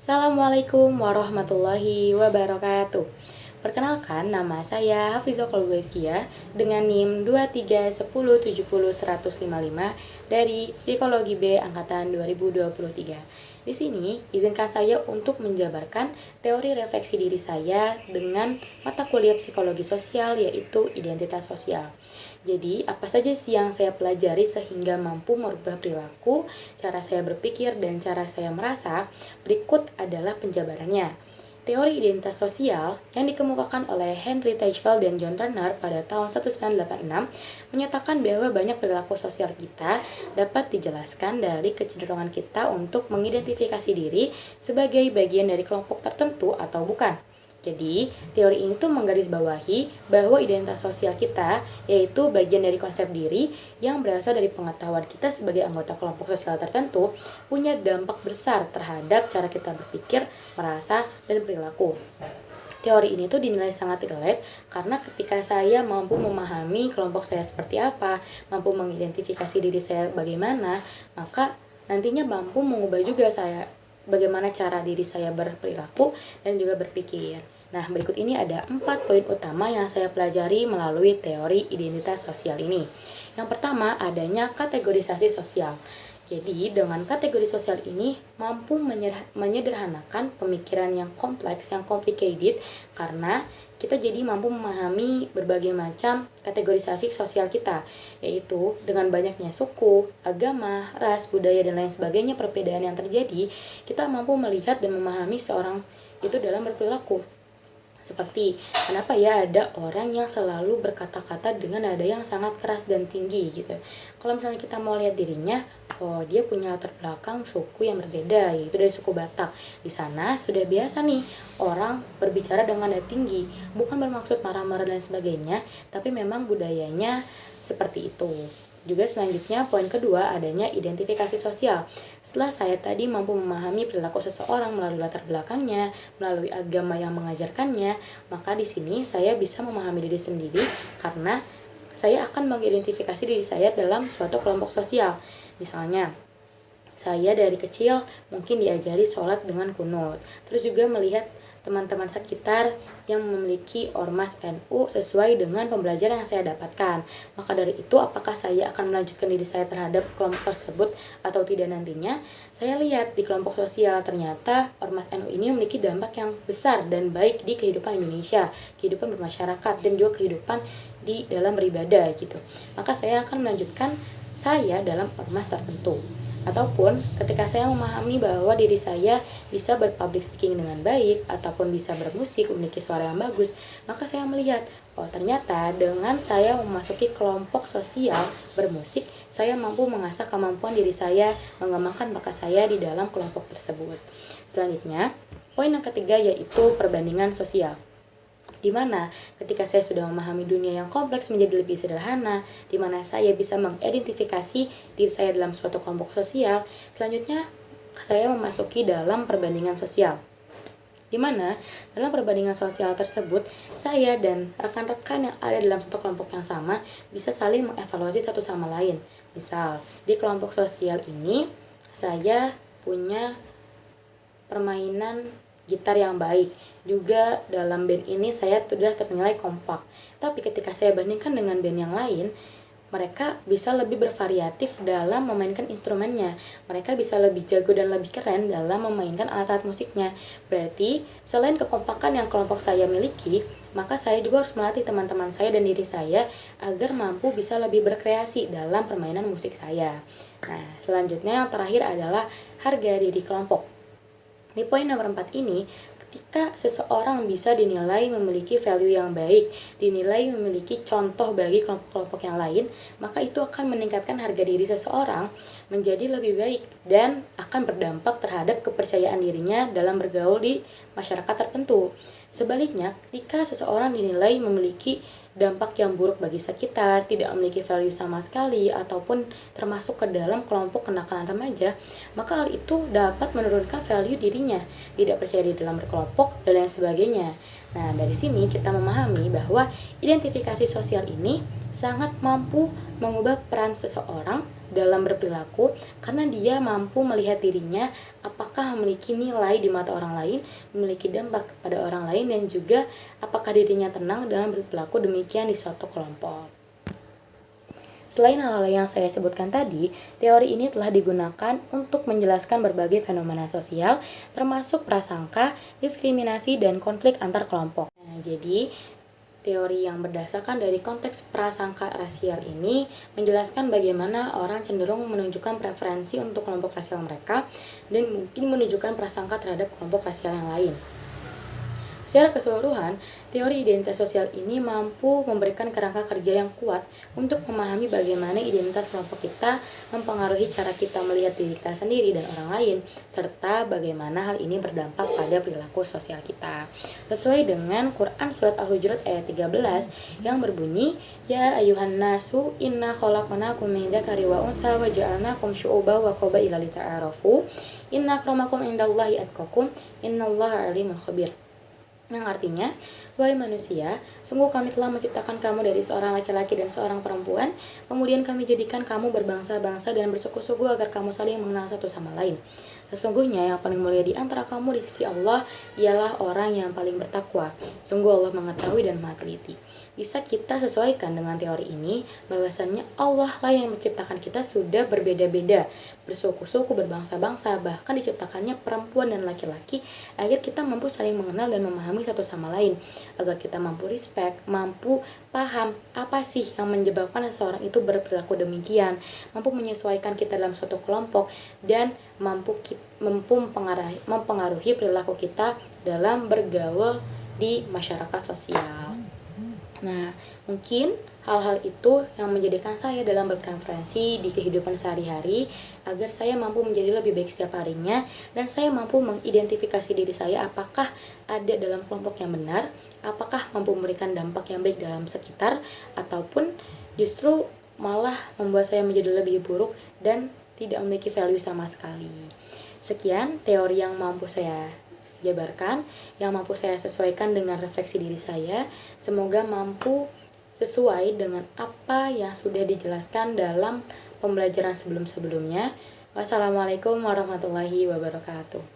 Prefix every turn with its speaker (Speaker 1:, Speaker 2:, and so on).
Speaker 1: Assalamualaikum warahmatullahi wabarakatuh. Perkenalkan, nama saya Hafizah Kolbeskia dengan NIM 2310700155 dari Psikologi B Angkatan 2023. Di sini, izinkan saya untuk menjabarkan teori refleksi diri saya dengan mata kuliah psikologi sosial, yaitu identitas sosial. Jadi, apa saja sih yang saya pelajari sehingga mampu merubah perilaku, cara saya berpikir, dan cara saya merasa? Berikut adalah penjabarannya. Teori identitas sosial yang dikemukakan oleh Henry Teichfeld dan John Turner pada tahun 1986 menyatakan bahwa banyak perilaku sosial kita dapat dijelaskan dari kecenderungan kita untuk mengidentifikasi diri sebagai bagian dari kelompok tertentu atau bukan. Jadi, teori ini tuh menggarisbawahi bahwa identitas sosial kita yaitu bagian dari konsep diri yang berasal dari pengetahuan kita sebagai anggota kelompok sosial tertentu punya dampak besar terhadap cara kita berpikir, merasa, dan perilaku. Teori ini tuh dinilai sangat relate karena ketika saya mampu memahami kelompok saya seperti apa, mampu mengidentifikasi diri saya bagaimana, maka nantinya mampu mengubah juga saya bagaimana cara diri saya berperilaku dan juga berpikir. Nah, berikut ini ada 4 poin utama yang saya pelajari melalui teori identitas sosial ini. Yang pertama, adanya kategorisasi sosial. Jadi, dengan kategori sosial ini mampu menyederhanakan pemikiran yang kompleks, yang complicated, karena kita jadi mampu memahami berbagai macam kategorisasi sosial kita, yaitu dengan banyaknya suku, agama, ras, budaya, dan lain sebagainya perbedaan yang terjadi, kita mampu melihat dan memahami seorang itu dalam berperilaku. Seperti, kenapa ya ada orang yang selalu berkata-kata dengan nada yang sangat keras dan tinggi gitu. Kalau misalnya kita mau lihat dirinya, oh dia punya latar belakang suku yang berbeda, yaitu dari suku Batak. Di sana sudah biasa nih orang berbicara dengan nada tinggi, bukan bermaksud marah-marah dan sebagainya, tapi memang budayanya seperti itu. Juga selanjutnya, poin kedua, adanya identifikasi sosial. Setelah saya tadi mampu memahami perilaku seseorang melalui latar belakangnya, melalui agama yang mengajarkannya, maka di sini saya bisa memahami diri sendiri karena saya akan mengidentifikasi diri saya dalam suatu kelompok sosial. Misalnya, saya dari kecil mungkin diajari sholat dengan kunut, terus juga melihat teman-teman sekitar yang memiliki ormas NU sesuai dengan pembelajaran yang saya dapatkan. Maka dari itu, apakah saya akan melanjutkan diri saya terhadap kelompok tersebut atau tidak nantinya? Saya lihat di kelompok sosial ternyata ormas NU ini memiliki dampak yang besar dan baik di kehidupan Indonesia, kehidupan bermasyarakat, dan juga kehidupan di dalam beribadah gitu. Maka saya akan melanjutkan saya dalam ormas tertentu. Ataupun ketika saya memahami bahwa diri saya bisa berpublic speaking dengan baik ataupun bisa bermusik, memiliki suara yang bagus, maka saya melihat, oh ternyata dengan saya memasuki kelompok sosial bermusik, saya mampu mengasah kemampuan diri saya, mengembangkan bakat saya di dalam kelompok tersebut. Selanjutnya, poin yang ketiga yaitu perbandingan sosial. Di mana ketika saya sudah memahami dunia yang kompleks menjadi lebih sederhana, di mana saya bisa mengidentifikasi diri saya dalam suatu kelompok sosial, selanjutnya saya memasuki dalam perbandingan sosial. Di mana dalam perbandingan sosial tersebut, saya dan rekan-rekan yang ada dalam satu kelompok yang sama bisa saling mengevaluasi satu sama lain. Misal, di kelompok sosial ini, saya punya permainan gitar yang baik. Juga dalam band ini saya sudah ternilai kompak. Tapi ketika saya bandingkan dengan band yang lain, mereka bisa lebih bervariatif dalam memainkan instrumennya. Mereka bisa lebih jago dan lebih keren dalam memainkan alat-alat musiknya. Berarti, selain kekompakan yang kelompok saya miliki, maka saya juga harus melatih teman-teman saya dan diri saya agar mampu bisa lebih berkreasi dalam permainan musik saya. Nah, selanjutnya yang terakhir adalah harga diri kelompok. Di poin nomor 4 ini, ketika seseorang bisa dinilai memiliki value yang baik, dinilai memiliki contoh bagi kelompok-kelompok yang lain, maka itu akan meningkatkan harga diri seseorang menjadi lebih baik dan akan berdampak terhadap kepercayaan dirinya dalam bergaul di masyarakat tertentu. Sebaliknya, ketika seseorang dinilai memiliki dampak yang buruk bagi sekitar, tidak memiliki value sama sekali, ataupun termasuk ke dalam kelompok kenakalan remaja, maka hal itu dapat menurunkan value dirinya, tidak percaya diri dalam berkelompok, dan lain sebagainya. Nah, dari sini kita memahami bahwa identifikasi sosial ini sangat mampu mengubah peran seseorang dalam berperilaku karena dia mampu melihat dirinya apakah memiliki nilai di mata orang lain, memiliki dampak kepada orang lain, dan juga apakah dirinya tenang dalam berperilaku demikian di suatu kelompok. Selain hal-hal yang saya sebutkan tadi, teori ini telah digunakan untuk menjelaskan berbagai fenomena sosial, termasuk prasangka, diskriminasi, dan konflik antar kelompok. Nah, jadi teori yang berdasarkan dari konteks prasangka rasial ini menjelaskan bagaimana orang cenderung menunjukkan preferensi untuk kelompok rasial mereka dan mungkin menunjukkan prasangka terhadap kelompok rasial yang lain. Secara keseluruhan, teori identitas sosial ini mampu memberikan kerangka kerja yang kuat untuk memahami bagaimana identitas kelompok kita mempengaruhi cara kita melihat diri kita sendiri dan orang lain, serta bagaimana hal ini berdampak pada perilaku sosial kita. Sesuai dengan Quran Surat Al-Hujurat ayat 13 yang berbunyi, Ya ayuhan nasu inna khalaqnakum min dzakari wa untha wa ja'alnakum syu'uban wa qabaila lita'arafu inna akramakum indallahi atqakum innallaha alimun khabir. Yang artinya, wahai manusia, sungguh kami telah menciptakan kamu dari seorang laki-laki dan seorang perempuan, kemudian kami jadikan kamu berbangsa-bangsa dan bersuku-suku agar kamu saling mengenal satu sama lain. Sesungguhnya yang paling mulia di antara kamu di sisi Allah ialah orang yang paling bertakwa. Sungguh Allah mengetahui dan maha teliti. Bisa kita sesuaikan dengan teori ini, bahwasannya Allah lah yang menciptakan kita sudah berbeda-beda, bersuku-suku, berbangsa-bangsa, bahkan diciptakannya perempuan dan laki-laki, agar kita mampu saling mengenal dan memahami satu sama lain, agar kita mampu respect, mampu paham apa sih yang menyebabkan seseorang itu berperilaku demikian, mampu menyesuaikan kita dalam suatu kelompok, dan mampu mempengaruhi perilaku kita dalam bergaul di masyarakat sosial. Nah, mungkin hal-hal itu yang menjadikan saya dalam berpreferensi di kehidupan sehari-hari agar saya mampu menjadi lebih baik setiap harinya dan saya mampu mengidentifikasi diri saya apakah ada dalam kelompok yang benar, apakah mampu memberikan dampak yang baik dalam sekitar, ataupun justru malah membuat saya menjadi lebih buruk dan tidak memiliki value sama sekali. Sekian teori yang mampu saya jabarkan, yang mampu saya sesuaikan dengan refleksi diri saya. Semoga mampu sesuai dengan apa yang sudah dijelaskan dalam pembelajaran sebelum-sebelumnya. Wassalamualaikum warahmatullahi wabarakatuh.